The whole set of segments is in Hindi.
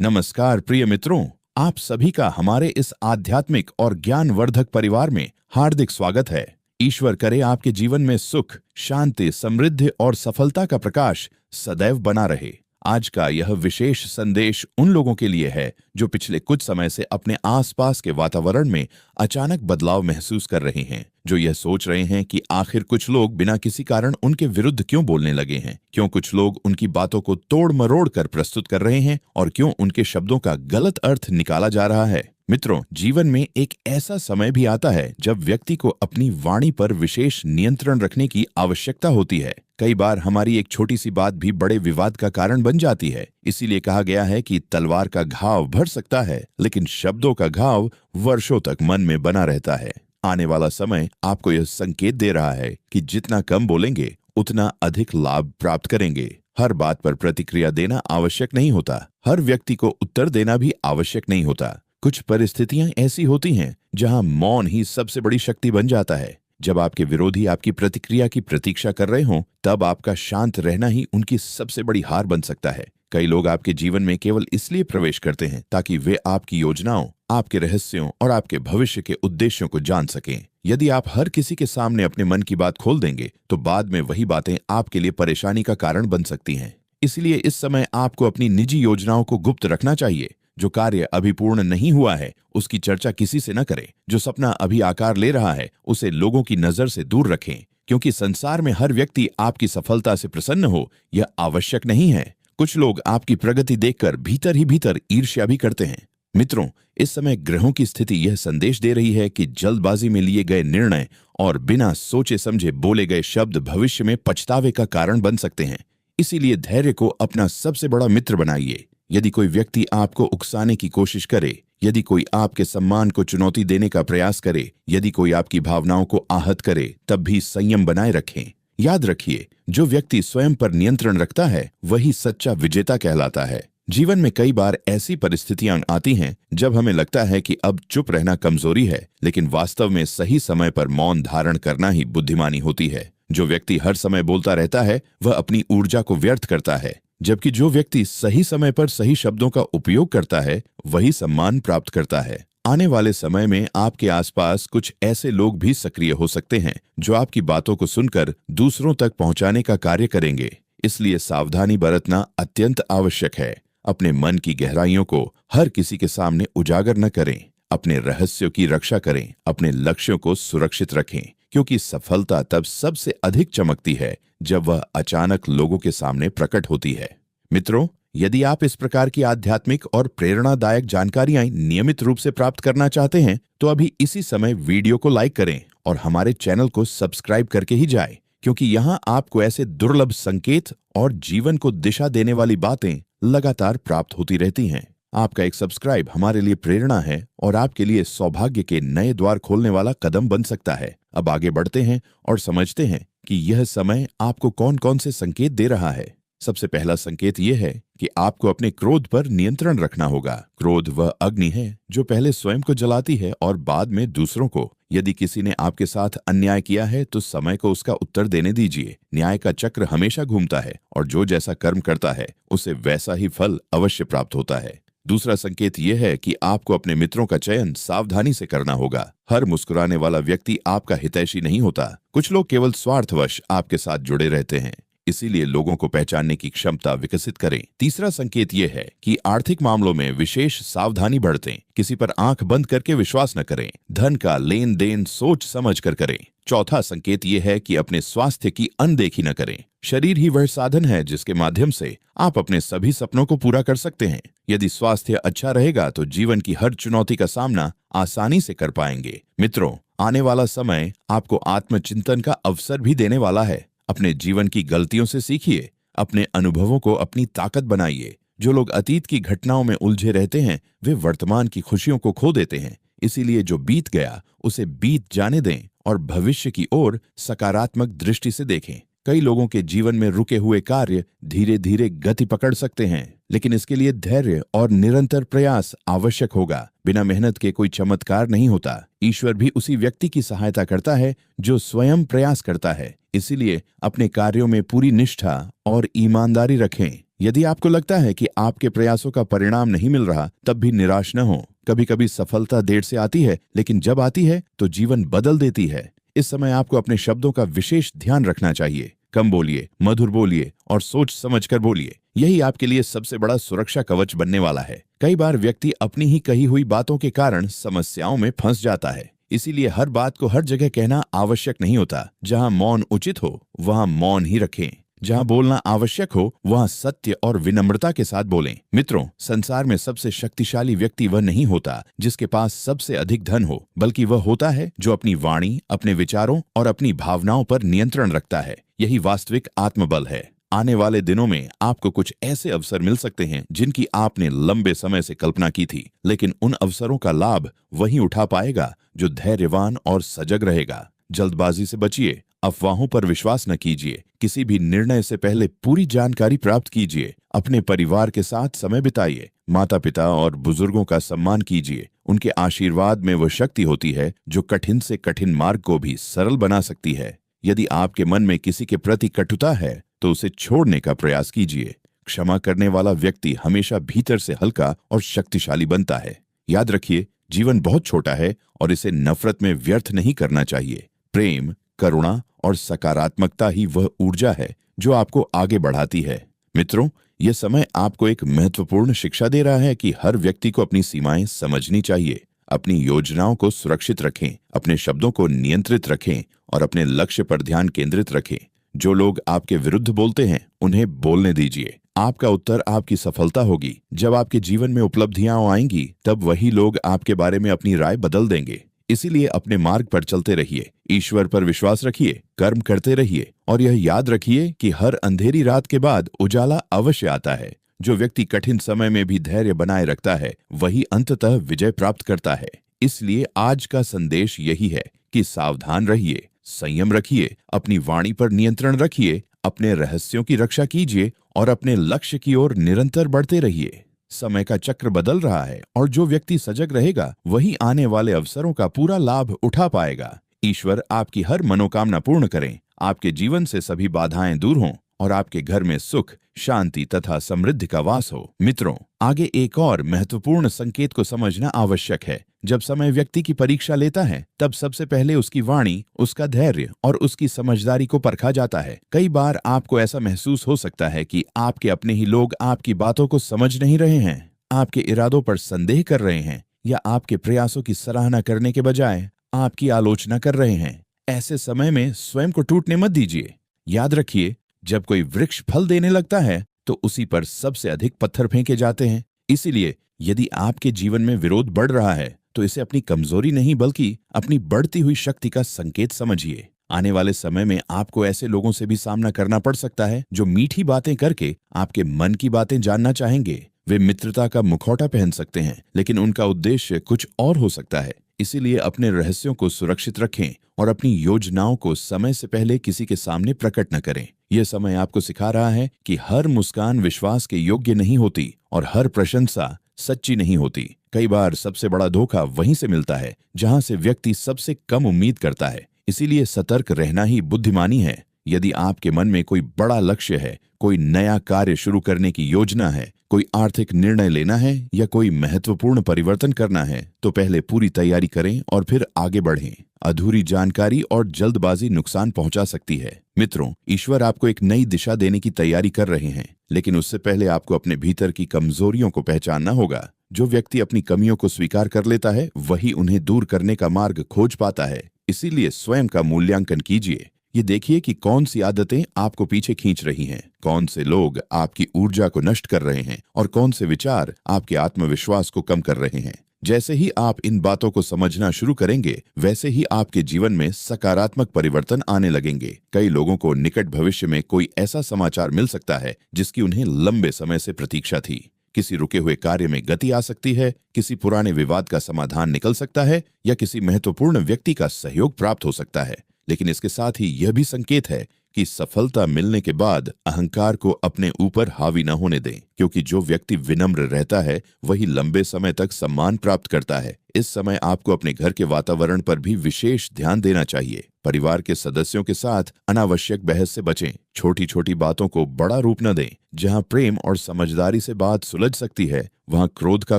नमस्कार प्रिय मित्रों, आप सभी का हमारे इस आध्यात्मिक और ज्ञानवर्धक परिवार में हार्दिक स्वागत है। ईश्वर करे आपके जीवन में सुख, शांति, समृद्धि और सफलता का प्रकाश सदैव बना रहे। आज का यह विशेष संदेश उन लोगों के लिए है जो पिछले कुछ समय से अपने आसपास के वातावरण में अचानक बदलाव महसूस कर रहे हैं, जो यह सोच रहे हैं कि आखिर कुछ लोग बिना किसी कारण उनके विरुद्ध क्यों बोलने लगे हैं, क्यों कुछ लोग उनकी बातों को तोड़ मरोड़ कर प्रस्तुत कर रहे हैं और क्यों उनके शब्दों का गलत अर्थ निकाला जा रहा है। मित्रों, जीवन में एक ऐसा समय भी आता है जब व्यक्ति को अपनी वाणी पर विशेष नियंत्रण रखने की आवश्यकता होती है। कई बार हमारी एक छोटी सी बात भी बड़े विवाद का कारण बन जाती है। इसीलिए कहा गया है कि तलवार का घाव भर सकता है, लेकिन शब्दों का घाव वर्षों तक मन में बना रहता है। आने वाला समय आपको यह संकेत दे रहा है कि जितना कम बोलेंगे उतना अधिक लाभ प्राप्त करेंगे। हर बात पर प्रतिक्रिया देना आवश्यक नहीं होता, हर व्यक्ति को उत्तर देना भी आवश्यक नहीं होता। कुछ परिस्थितियां ऐसी होती हैं जहां मौन ही सबसे बड़ी शक्ति बन जाता है। जब आपके विरोधी आपकी प्रतिक्रिया की प्रतीक्षा कर रहे हों, तब आपका शांत रहना ही उनकी सबसे बड़ी हार बन सकता है। कई लोग आपके जीवन में केवल इसलिए प्रवेश करते हैं ताकि वे आपकी योजनाओं, आपके रहस्यों और आपके भविष्य के उद्देश्यों को जान सकें। यदि आप हर किसी के सामने अपने मन की बात खोल देंगे तो बाद में वही बातें आपके लिए परेशानी का कारण बन सकती हैं। इसलिए इस समय आपको अपनी निजी योजनाओं को गुप्त रखना चाहिए। जो कार्य अभी पूर्ण नहीं हुआ है उसकी चर्चा किसी से न करें। जो सपना अभी आकार ले रहा है उसे लोगों की नजर से दूर रखें, क्योंकि संसार में हर व्यक्ति आपकी सफलता से प्रसन्न हो यह आवश्यक नहीं है। कुछ लोग आपकी प्रगति देखकर भीतर ही भीतर ईर्ष्या भी करते हैं। मित्रों, इस समय ग्रहों की स्थिति यह संदेश दे रही है कि जल्दबाजी में लिए गए निर्णय और बिना सोचे समझे बोले गए शब्द भविष्य में पछतावे का कारण बन सकते हैं। इसीलिए धैर्य को अपना सबसे बड़ा मित्र बनाइए। यदि कोई व्यक्ति आपको उकसाने की कोशिश करे, यदि कोई आपके सम्मान को चुनौती देने का प्रयास करे, यदि कोई आपकी भावनाओं को आहत करे, तब भी संयम बनाए रखें। याद रखिए, जो व्यक्ति स्वयं पर नियंत्रण रखता है वही सच्चा विजेता कहलाता है। जीवन में कई बार ऐसी परिस्थितियां आती हैं जब हमें लगता है कि अब चुप रहना कमजोरी है, लेकिन वास्तव में सही समय पर मौन धारण करना ही बुद्धिमानी होती है। जो व्यक्ति हर समय बोलता रहता है वह अपनी ऊर्जा को व्यर्थ करता है, जबकि जो व्यक्ति सही समय पर सही शब्दों का उपयोग करता है वही सम्मान प्राप्त करता है। आने वाले समय में आपके आसपास कुछ ऐसे लोग भी सक्रिय हो सकते हैं जो आपकी बातों को सुनकर दूसरों तक पहुंचाने का कार्य करेंगे। इसलिए सावधानी बरतना अत्यंत आवश्यक है। अपने मन की गहराइयों को हर किसी के सामने उजागर न करें। अपने रहस्यों की रक्षा करें, अपने लक्ष्यों को सुरक्षित रखें, क्योंकि सफलता तब सबसे अधिक चमकती है जब वह अचानक लोगों के सामने प्रकट होती है। मित्रों, यदि आप इस प्रकार की आध्यात्मिक और प्रेरणादायक जानकारियां नियमित रूप से प्राप्त करना चाहते हैं तो अभी इसी समय वीडियो को लाइक करें और हमारे चैनल को सब्सक्राइब करके ही जाएं, क्योंकि यहाँ आपको ऐसे दुर्लभ संकेत और जीवन को दिशा देने वाली बातें लगातार प्राप्त होती रहती हैं। आपका एक सब्सक्राइब हमारे लिए प्रेरणा है और आपके लिए सौभाग्य के नए द्वार खोलने वाला कदम बन सकता है। अब आगे बढ़ते हैं और समझते हैं कि यह समय आपको कौन कौन से संकेत दे रहा है। सबसे पहला संकेत यह है कि आपको अपने क्रोध पर नियंत्रण रखना होगा। क्रोध वह अग्नि है जो पहले स्वयं को जलाती है और बाद में दूसरों को। यदि किसी ने आपके साथ अन्याय किया है तो समय को उसका उत्तर देने दीजिए। न्याय का चक्र हमेशा घूमता है और जो जैसा कर्म करता है उसे वैसा ही फल अवश्य प्राप्त होता है। दूसरा संकेत यह है कि आपको अपने मित्रों का चयन सावधानी से करना होगा। हर मुस्कुराने वाला व्यक्ति आपका हितैषी नहीं होता। कुछ लोग केवल स्वार्थवश आपके साथ जुड़े रहते हैं, इसीलिए लोगों को पहचानने की क्षमता विकसित करें। तीसरा संकेत यह है कि आर्थिक मामलों में विशेष सावधानी बरतें। किसी पर आंख बंद करके विश्वास न करें। धन का लेन देन सोच समझ कर करें। चौथा संकेत यह है कि अपने स्वास्थ्य की अनदेखी न करें। शरीर ही वह साधन है जिसके माध्यम से आप अपने सभी सपनों को पूरा कर सकते हैं। यदि स्वास्थ्य अच्छा रहेगा तो जीवन की हर चुनौती का सामना आसानी से कर पाएंगे। मित्रों, आने वाला समय आपको आत्मचिंतन का अवसर भी देने वाला है। अपने जीवन की गलतियों से सीखिए, अपने अनुभवों को अपनी ताकत बनाइए। जो लोग अतीत की घटनाओं में उलझे रहते हैं वे वर्तमान की खुशियों को खो देते हैं। इसीलिए जो बीत गया उसे बीत जाने दें और भविष्य की ओर सकारात्मक दृष्टि से देखें। कई लोगों के जीवन में रुके हुए कार्य धीरे धीरे गति पकड़ सकते हैं, लेकिन इसके लिए धैर्य और निरंतर प्रयास आवश्यक होगा। बिना मेहनत के कोई चमत्कार नहीं होता। ईश्वर भी उसी व्यक्ति की सहायता करता है जो स्वयं प्रयास करता है। इसीलिए अपने कार्यों में पूरी निष्ठा और ईमानदारी रखें। यदि आपको लगता है कि आपके प्रयासों का परिणाम नहीं मिल रहा, तब भी निराश न हो। कभी कभी सफलता देर से आती है, लेकिन जब आती है तो जीवन बदल देती है। इस समय आपको अपने शब्दों का विशेष ध्यान रखना चाहिए। कम बोलिए, मधुर बोलिए और सोच समझकर बोलिए। यही आपके लिए सबसे बड़ा सुरक्षा कवच बनने वाला है। कई बार व्यक्ति अपनी ही कही हुई बातों के कारण समस्याओं में फंस जाता है। इसीलिए हर बात को हर जगह कहना आवश्यक नहीं होता। जहां मौन उचित हो, वहां मौन ही रखें। जहां बोलना आवश्यक हो, वहां सत्य और विनम्रता के साथ बोलें। मित्रों, संसार में सबसे शक्तिशाली व्यक्ति वह नहीं होता जिसके पास सबसे अधिक धन हो, बल्कि वह होता है जो अपनी वाणी, अपने विचारों और अपनी भावनाओं पर नियंत्रण रखता है। यही वास्तविक आत्मबल है। आने वाले दिनों में आपको कुछ ऐसे अवसर मिल सकते हैं जिनकी आपने लंबे समय से कल्पना की थी, लेकिन उन अवसरों का लाभ वही उठा पाएगा जो धैर्यवान और सजग रहेगा। जल्दबाजी से बचिए, अफवाहों पर विश्वास न कीजिए। किसी भी निर्णय से पहले पूरी जानकारी प्राप्त कीजिए। अपने परिवार के साथ समय बिताइए। माता पिता और बुजुर्गों का सम्मान कीजिए। उनके आशीर्वाद में वह शक्ति होती है जो कठिन से कठिन मार्ग को भी सरल बना सकती है। यदि आपके मन में किसी के प्रति कटुता है तो उसे छोड़ने का प्रयास कीजिए। क्षमा करने वाला व्यक्ति हमेशा भीतर से हल्का और शक्तिशाली बनता है। याद रखिए, जीवन बहुत छोटा है और इसे नफरत में व्यर्थ नहीं करना चाहिए। प्रेम, करुणा और सकारात्मकता ही वह ऊर्जा है जो आपको आगे बढ़ाती है। मित्रों, यह समय आपको एक महत्वपूर्ण शिक्षा दे रहा है कि हर व्यक्ति को अपनी सीमाएं समझनी चाहिए। अपनी योजनाओं को सुरक्षित रखें, अपने शब्दों को नियंत्रित रखें और अपने लक्ष्य पर ध्यान केंद्रित रखें। जो लोग आपके विरुद्ध बोलते हैं, उन्हें बोलने दीजिए। आपका उत्तर आपकी सफलता होगी। जब आपके जीवन में उपलब्धियां आएंगी, तब वही लोग आपके बारे में अपनी राय बदल देंगे। इसीलिए अपने मार्ग पर चलते रहिए, ईश्वर पर विश्वास रखिए, कर्म करते रहिए और यह याद रखिए कि हर अंधेरी रात के बाद उजाला अवश्य आता है। जो व्यक्ति कठिन समय में भी धैर्य बनाए रखता है, वही अंततः विजय प्राप्त करता है। इसलिए आज का संदेश यही है कि सावधान रहिए, संयम रखिए, अपनी वाणी पर नियंत्रण रखिए, अपने रहस्यों की रक्षा कीजिए और अपने लक्ष्य की ओर निरंतर बढ़ते रहिए। समय का चक्र बदल रहा है और जो व्यक्ति सजग रहेगा वही आने वाले अवसरों का पूरा लाभ उठा पाएगा। ईश्वर आपकी हर मनोकामना पूर्ण करें, आपके जीवन से सभी बाधाएं दूर हों और आपके घर में सुख, शांति तथा समृद्धि का वास हो। मित्रों, आगे एक और महत्वपूर्ण संकेत को समझना आवश्यक है। जब समय व्यक्ति की परीक्षा लेता है, तब सबसे पहले उसकी वाणी, उसका धैर्य और उसकी समझदारी को परखा जाता है। कई बार आपको ऐसा महसूस हो सकता है कि आपके अपने ही लोग आपकी बातों को समझ नहीं रहे हैं, आपके इरादों पर संदेह कर रहे हैं या आपके प्रयासों की सराहना करने के बजाय आपकी आलोचना कर रहे हैं। ऐसे समय में स्वयं को टूटने मत दीजिए। याद रखिए, जब कोई वृक्ष फल देने लगता है तो उसी पर सबसे अधिक पत्थर फेंके जाते हैं। इसीलिए यदि आपके जीवन में विरोध बढ़ रहा है तो इसे अपनी कमजोरी नहीं बल्कि अपनी बढ़ती हुई शक्ति का संकेत समझिए। आने वाले समय में आपको ऐसे लोगों से भी सामना करना पड़ सकता है जो मीठी बातें करके आपके मन की बातें जानना चाहेंगे। वे मित्रता का मुखौटा पहन सकते हैं, लेकिन उनका उद्देश्य कुछ और हो सकता है। इसीलिए अपने रहस्यों को सुरक्षित रखें और अपनी योजनाओं को समय से पहले किसी के सामने प्रकट न करें। यह समय आपको सिखा रहा है कि हर मुस्कान विश्वास के योग्य नहीं होती और हर प्रशंसा सच्ची नहीं होती। कई बार सबसे बड़ा धोखा वहीं से मिलता है जहां से व्यक्ति सबसे कम उम्मीद करता है। इसीलिए सतर्क रहना ही बुद्धिमानी है। यदि आपके मन में कोई बड़ा लक्ष्य है, कोई नया कार्य शुरू करने की योजना है, कोई आर्थिक निर्णय लेना है या कोई महत्वपूर्ण परिवर्तन करना है, तो पहले पूरी तैयारी करें और फिर आगे बढ़ें। अधूरी जानकारी और जल्दबाजी नुकसान पहुंचा सकती है। मित्रों, ईश्वर आपको एक नई दिशा देने की तैयारी कर रहे हैं, लेकिन उससे पहले आपको अपने भीतर की कमजोरियों को पहचानना होगा। जो व्यक्ति अपनी कमियों को स्वीकार कर लेता है, वही उन्हें दूर करने का मार्ग खोज पाता है। इसीलिए स्वयं का मूल्यांकन कीजिए। ये देखिए कि कौन सी आदतें आपको पीछे खींच रही हैं, कौन से लोग आपकी ऊर्जा को नष्ट कर रहे हैं और कौन से विचार आपके आत्मविश्वास को कम कर रहे हैं। जैसे ही आप इन बातों को समझना शुरू करेंगे, वैसे ही आपके जीवन में सकारात्मक परिवर्तन आने लगेंगे। कई लोगों को निकट भविष्य में कोई ऐसा समाचार मिल सकता है जिसकी उन्हें लंबे समय से प्रतीक्षा थी। किसी रुके हुए कार्य में गति आ सकती है, किसी पुराने विवाद का समाधान निकल सकता है या किसी महत्वपूर्ण व्यक्ति का सहयोग प्राप्त हो सकता है। लेकिन इसके साथ ही यह भी संकेत है कि सफलता मिलने के बाद अहंकार को अपने ऊपर हावी न होने दें, क्योंकि जो व्यक्ति विनम्र रहता है वही लंबे समय तक सम्मान प्राप्त करता है। इस समय आपको अपने घर के वातावरण पर भी विशेष ध्यान देना चाहिए। परिवार के सदस्यों के साथ अनावश्यक बहस से बचें। छोटी छोटी बातों को बड़ा रूप न दें। जहां प्रेम और समझदारी से बात सुलझ सकती है, वहां क्रोध का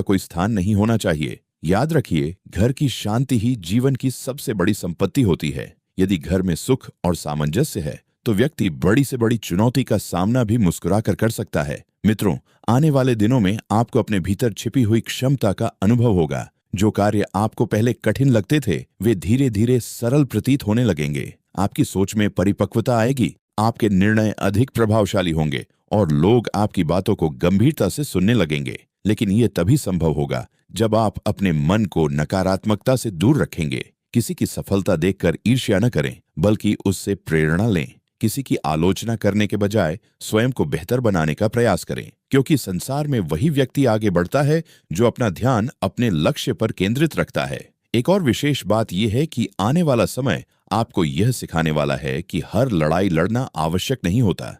कोई स्थान नहीं होना चाहिए। याद रखिए, घर की शांति ही जीवन की सबसे बड़ी संपत्ति होती है। यदि घर में सुख और सामंजस्य है तो व्यक्ति बड़ी से बड़ी चुनौती का सामना भी मुस्कुराकर कर सकता है। मित्रों, आने वाले दिनों में आपको अपने भीतर छिपी हुई क्षमता का अनुभव होगा। जो कार्य आपको पहले कठिन लगते थे, वे धीरे धीरे सरल प्रतीत होने लगेंगे। आपकी सोच में परिपक्वता आएगी, आपके निर्णय अधिक प्रभावशाली होंगे और लोग आपकी बातों को गंभीरता से सुनने लगेंगे। लेकिन ये तभी संभव होगा जब आप अपने मन को नकारात्मकता से दूर रखेंगे। किसी की सफलता देखकर ईर्ष्या न करें, बल्कि उससे प्रेरणा लें। किसी की आलोचना करने के बजाय स्वयं को बेहतर बनाने का प्रयास करें, क्योंकि संसार में वही व्यक्ति आगे बढ़ता है जो अपना ध्यान अपने लक्ष्य पर केंद्रित रखता है। एक और विशेष बात यह है कि आने वाला समय आपको यह सिखाने वाला है कि हर लड़ाई लड़ना आवश्यक नहीं होता।